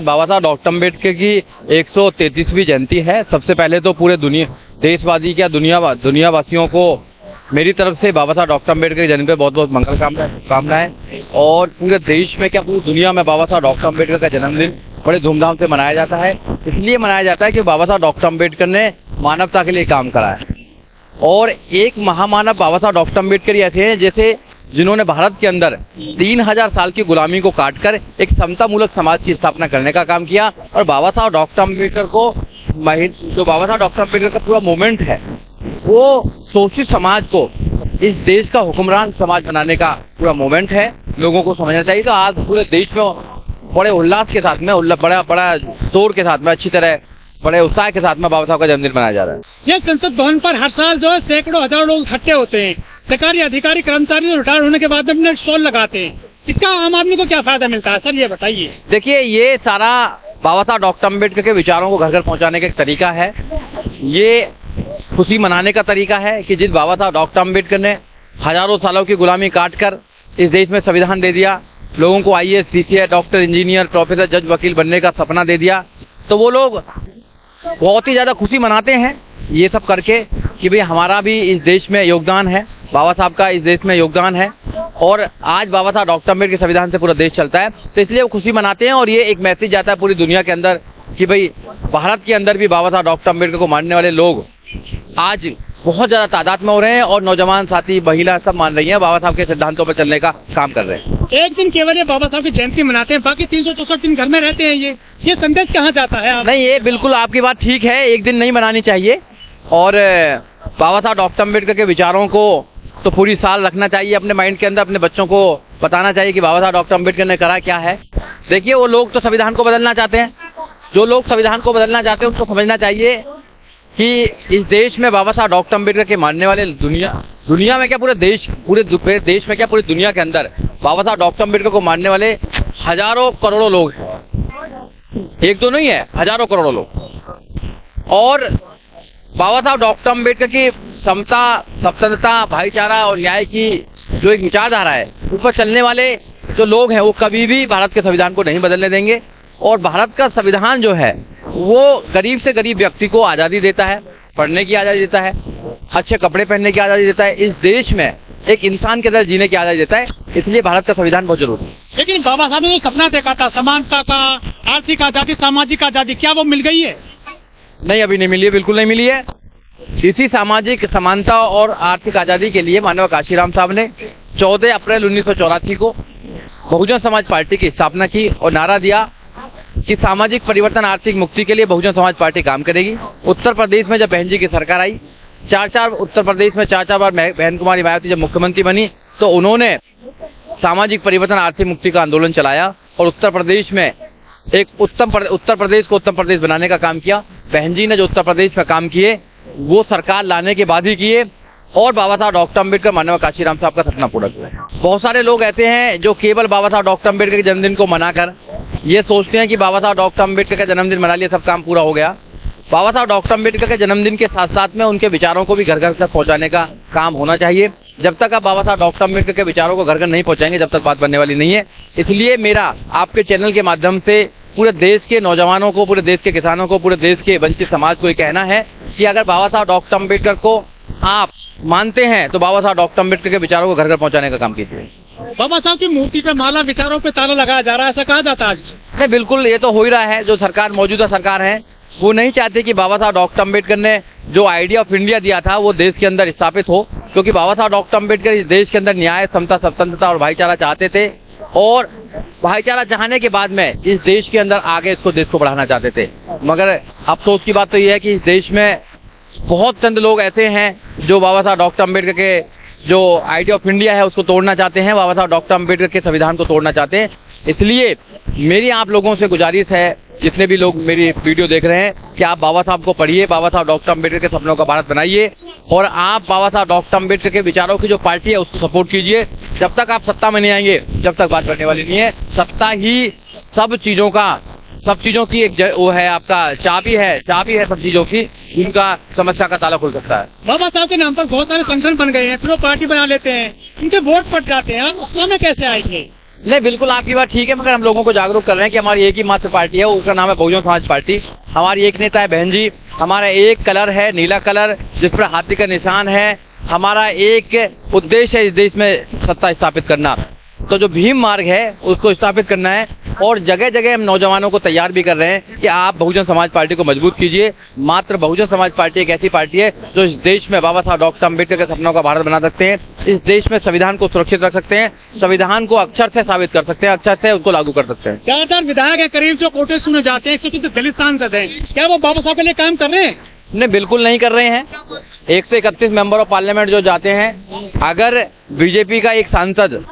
बाबा साहब डॉक्टर अम्बेडकर की 133वीं जयंती है। सबसे पहले तो पूरे देशवासी क्या दुनियावासियों को मेरी तरफ से बाबा साहब डॉक्टर अम्बेडकर के जन्म पे बहुत बहुत मंगल कामनाएं। और पूरे देश में क्या पूरी दुनिया में बाबा साहब डॉक्टर अम्बेडकर का जन्मदिन बड़े धूमधाम से मनाया जाता है। इसलिए मनाया जाता है कि बाबा साहब डॉक्टर अम्बेडकर ने मानवता के लिए काम करा है। और एक महामानव बाबा साहब डॉक्टर अम्बेडकर ही ऐसे हैं जैसे जिन्होंने भारत के अंदर 3000 साल की गुलामी को काटकर एक समतामूलक समाज की स्थापना करने का काम किया। और बाबा साहब डॉक्टर अम्बेडकर को जो बाबा साहब डॉक्टर अम्बेडकर का पूरा मूवमेंट है वो शोषित समाज को इस देश का हुक्मरान समाज बनाने का पूरा मूवमेंट है। लोगों को समझना चाहिए। तो आज पूरे देश में बड़े उल्लास के साथ में बड़ा शोर के साथ में अच्छी तरह बड़े उत्साह के साथ में बाबा साहब का जन्मदिन मनाया जा रहा है। यह संसद भवन पर हर साल जो है सैकड़ों हजारों लोग इकट्ठे होते हैं। सरकारी अधिकारी कर्मचारी रिटायर होने के बाद अपने स्टॉल लगाते हैं। इसका आम आदमी को क्या फायदा मिलता है सर, ये बताइए। देखिए, ये सारा बाबा साहब डॉक्टर अम्बेडकर के विचारों को घर घर पहुंचाने का एक तरीका है। ये खुशी मनाने का तरीका है कि जिस बाबा साहब डॉक्टर अम्बेडकर ने हजारों सालों की गुलामी काटकर इस देश में संविधान दे दिया, लोगों को IAS, PCS, doctor, engineer, professor, जज, वकील बनने का सपना दे दिया, तो वो लोग बहुत ही ज्यादा खुशी मनाते हैं ये सब करके कि भाई हमारा भी इस देश में योगदान है, बाबा साहब का इस देश में योगदान है। और आज बाबा साहब डॉक्टर अम्बेडकर के संविधान से पूरा देश चलता है, तो इसलिए वो खुशी मनाते हैं। और ये एक मैसेज जाता है पूरी दुनिया के अंदर कि भाई भारत के अंदर भी बाबा साहब डॉक्टर अम्बेडकर को मानने वाले लोग आज बहुत ज्यादा तादाद में हो रहे हैं। और नौजवान साथी, महिला सब मान रही हैं, बाबा साहब के सिद्धांतों पर चलने का काम कर रहे हैं। एक दिन केवल ये बाबा साहब की जयंती मनाते हैं, बाकी 364 दिन घर में रहते हैं। ये संदेश कहाँ जाता है? नहीं, ये बिल्कुल आपकी बात ठीक है, एक दिन नहीं मनानी चाहिए। और बाबा साहब डॉक्टर अम्बेडकर के विचारों को तो पूरी साल रखना चाहिए अपने माइंड के अंदर। अपने बच्चों को बताना चाहिए कि बाबा साहब डॉक्टर अम्बेडकर ने करा क्या है। देखिए, वो लोग तो संविधान को बदलना चाहते हैं। जो लोग संविधान को बदलना चाहते हैं उनको समझना चाहिए कि इस देश में बाबा साहब डॉक्टर अम्बेडकर के मानने वाले दुनिया में क्या पूरे देश में क्या पूरी दुनिया के अंदर बाबा साहब डॉक्टर अम्बेडकर को मानने वाले हजारों करोड़ों लोग हैं। एक दो नहीं है, हजारों करोड़ों लोग। और बाबा साहब डॉक्टर अम्बेडकर की समता, स्वतंत्रता, भाईचारा और न्याय की जो एक विचारधारा है उस पर चलने वाले जो लोग हैं वो कभी भी भारत के संविधान को नहीं बदलने देंगे। और भारत का संविधान जो है वो गरीब से गरीब व्यक्ति को आजादी देता है, पढ़ने की आजादी देता है, अच्छे कपड़े पहनने की आजादी देता है, इस देश में एक इंसान के अंदर जीने की आजादी देता है। इसलिए भारत का संविधान बहुत जरूरी है। लेकिन बाबा साहब ने सपना देखा था समानता का, आर्थिक आजादी, सामाजिक आजादी, क्या वो मिल गई है? नहीं, अभी नहीं मिली है, बिल्कुल नहीं मिली है। इसी सामाजिक समानता और आर्थिक आजादी के लिए माननीय काशीराम साहब ने 14 अप्रैल 1984 को बहुजन समाज पार्टी की स्थापना की और नारा दिया कि सामाजिक परिवर्तन, आर्थिक मुक्ति के लिए बहुजन समाज पार्टी काम करेगी। उत्तर प्रदेश में जब बहन जी की सरकार आई, उत्तर प्रदेश में चार बार बहन कुमारी मायावती जब मुख्यमंत्री बनी तो उन्होंने सामाजिक परिवर्तन, आर्थिक मुक्ति का आंदोलन चलाया और उत्तर प्रदेश में एक उत्तर प्रदेश को उत्तम प्रदेश बनाने का काम किया। बहन जी ने जो उत्तर प्रदेश में काम किए वो सरकार लाने के बाद ही किए और बाबा साहब डॉक्टर अम्बेडकर माननीय काशीराम साहब का सपना पूरा किया। बहुत सारे लोग ऐसे हैं जो केवल बाबा साहब डॉक्टर अम्बेडकर के जन्मदिन को मनाकर ये सोचते हैं कि बाबा साहब डॉक्टर अम्बेडकर का जन्मदिन मना लिया, सब काम पूरा हो गया। बाबा साहब डॉक्टर अम्बेडकर के जन्मदिन के साथ साथ में उनके विचारों को भी घर घर तक पहुंचाने का काम होना चाहिए। जब तक आप बाबा साहब डॉक्टर अम्बेडकर के विचारों को घर घर नहीं पहुंचाएंगे जब तक बात बनने वाली नहीं है। इसलिए मेरा आपके चैनल के माध्यम से पूरे देश के नौजवानों को, पूरे देश के किसानों को, पूरे देश के वंचित समाज को ये कहना है कि अगर बाबा साहब डॉक्टर अम्बेडकर को आप मानते हैं तो बाबा साहब डॉक्टर अम्बेडकर के विचारों को घर घर पहुंचाने का काम कीजिए। बाबा साहब की मूर्ति पर माला, विचारों पे ताला लगाया जा रहा है, ऐसा कहा जाता है? नहीं, बिल्कुल ये तो हो ही रहा है। जो सरकार, मौजूदा सरकार है, वो नहीं चाहती कि बाबा साहब डॉक्टर अम्बेडकर ने जो आइडिया ऑफ इंडिया दिया था वो देश के अंदर स्थापित हो, क्योंकि बाबा साहब डॉक्टर अम्बेडकर इस देश के अंदर न्याय, समता, स्वतंत्रता और भाईचारा चाहते थे। और भाईचारा चाहने के बाद में इस देश के अंदर आगे देश को बढ़ाना चाहते थे। मगर अफसोस की बात तो ये है कि इस देश में बहुत चंद लोग ऐसे हैं जो बाबा साहब डॉक्टर अम्बेडकर के जो आइडिया ऑफ इंडिया है उसको तोड़ना चाहते हैं, बाबा साहब डॉक्टर अम्बेडकर के संविधान को तोड़ना चाहते हैं। इसलिए मेरी आप लोगों से गुजारिश है, जितने भी लोग मेरी वीडियो देख रहे हैं, कि आप बाबा साहब को पढ़िए, बाबा साहब डॉक्टर अम्बेडकर के सपनों का भारत बनाइए और आप बाबा साहब डॉक्टर अम्बेडकर के विचारों की जो पार्टी है उसको सपोर्ट कीजिए। जब तक आप सत्ता में नहीं आएंगे जब तक बात बनने वाली नहीं है। सत्ता ही सब चीजों की एक वो है, आपका चाबी है सब चीजों की, उनका समस्या का ताला खुल सकता है। बाबा साहब के नाम पर बहुत सारे संगठन बन गए हैं, फिर वो पार्टी बना लेते हैं, उनके वोट पड़ जाते हैं, उसमें कैसे आएंगे? नहीं, बिल्कुल आपकी बात ठीक है, मगर हम लोगों को जागरूक कर रहे हैं कि हमारी एक ही मात्र पार्टी है, उसका नाम है बहुजन समाज पार्टी। हमारी एक नेता है बहन जी, हमारा एक कलर है नीला कलर जिस पर हाथी का निशान है। हमारा एक उद्देश्य है इस देश में सत्ता स्थापित करना, तो जो भीम मार्ग है उसको स्थापित करना है। और जगह जगह हम नौजवानों को तैयार भी कर रहे हैं कि आप बहुजन समाज पार्टी को मजबूत कीजिए। मात्र बहुजन समाज पार्टी एक ऐसी पार्टी है जो इस देश में बाबा साहब डॉक्टर अम्बेडकर के सपनों का भारत बना सकते हैं, इस देश में संविधान को सुरक्षित रख सकते हैं, संविधान को अक्षर से साबित कर सकते हैं, अक्षर से उसको लागू कर सकते हैं। ज्यादातर विधायक के करीब जो कोटे सुने जाते हैं 131 दलित सांसद हैं, क्या वो बाबा साहब के लिए काम कर रहे हैं? नहीं, बिल्कुल नहीं कर रहे हैं। 131 मेंबर ऑफ पार्लियामेंट जो जाते हैं, अगर बीजेपी का एक सांसद,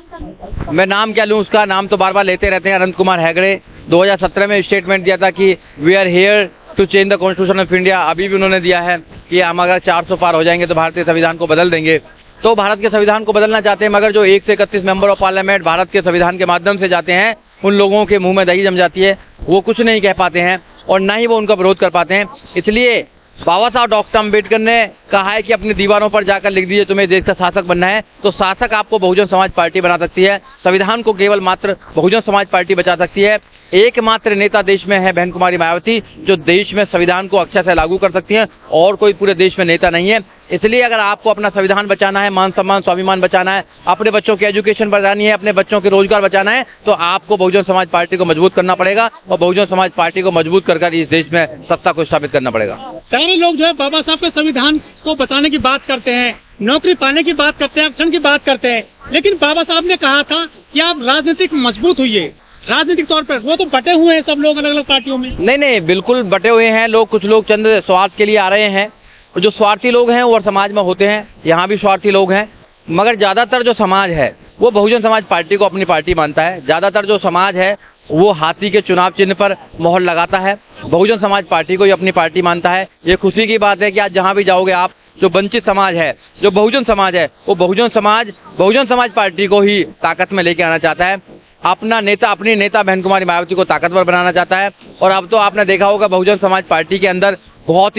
मैं नाम क्या लूं, उसका नाम तो बार बार लेते रहते हैं, अनंत कुमार हेगड़े, 2017 में स्टेटमेंट दिया था कि we are here to change the constitution of India. अभी भी उन्होंने दिया है कि हम अगर 400 पार हो जाएंगे तो भारतीय संविधान को बदल देंगे। तो भारत के संविधान को बदलना चाहते हैं, मगर जो 1 से 31 मेंबर ऑफ पार्लियामेंट भारत के संविधान के माध्यम से जाते हैं, उन लोगों के मुंह में दही जम जाती है, वो कुछ नहीं कह पाते हैं और ना ही वो उनका विरोध कर पाते हैं। इसलिए बाबा साहब डॉक्टर अम्बेडकर ने कहा है कि अपनी दीवारों पर जाकर लिख दीजिए तुम्हें देश का शासक बनना है, तो शासक आपको बहुजन समाज पार्टी बना सकती है। संविधान को केवल मात्र बहुजन समाज पार्टी बचा सकती है। एकमात्र नेता देश में है बहन कुमारी मायावती, जो देश में संविधान को अक्षर से लागू कर सकती है, और कोई पूरे देश में नेता नहीं है। इसलिए अगर आपको अपना संविधान बचाना है, मान सम्मान स्वाभिमान बचाना है, अपने बच्चों की एजुकेशन बढ़ानी है, अपने बच्चों के रोजगार बचाना है, तो आपको बहुजन समाज पार्टी को मजबूत करना पड़ेगा और बहुजन समाज पार्टी को मजबूत कर इस देश में सत्ता को स्थापित करना पड़ेगा। सारे लोग जो है बाबा साहब के संविधान को बचाने की बात करते हैं, नौकरी पाने की बात करते हैं, आरक्षण की बात करते हैं, लेकिन बाबा साहब ने कहा था कि आप राजनीतिक मजबूत हुई, राजनीतिक तौर पर। वो तो बटे हुए हैं सब लोग अलग अलग पार्टियों में। नहीं, बिल्कुल बटे हुए हैं लोग। कुछ लोग चंद स्वार्थ के लिए आ रहे हैं, जो स्वार्थी लोग हैं वो समाज में होते हैं, यहाँ भी स्वार्थी लोग हैं, मगर ज्यादातर जो समाज है वो बहुजन समाज पार्टी को अपनी पार्टी मानता है। ज्यादातर जो समाज है वो हाथी के चुनाव चिन्ह पर मोहर लगाता है, बहुजन समाज पार्टी को ही अपनी पार्टी मानता है। ये खुशी की बात है कि आज जहां भी जाओगे आप, जो वंचित समाज है, जो बहुजन समाज है, वो बहुजन समाज पार्टी को ही ताकत में लेके आना चाहता है। अपनी नेता बहन कुमारी मायावती को ताकतवर बनाना चाहता है। और अब तो आपने देखा होगा बहुजन समाज पार्टी के अंदर बहुत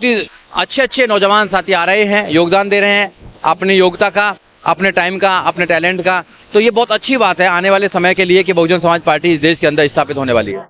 ही अच्छे नौजवान साथी आ रहे हैं, योगदान दे रहे हैं अपनी योग्यता का, अपने टाइम का, अपने टैलेंट का। तो ये बहुत अच्छी बात है आने वाले समय के लिए कि बहुजन समाज पार्टी इस देश के अंदर स्थापित होने वाली है।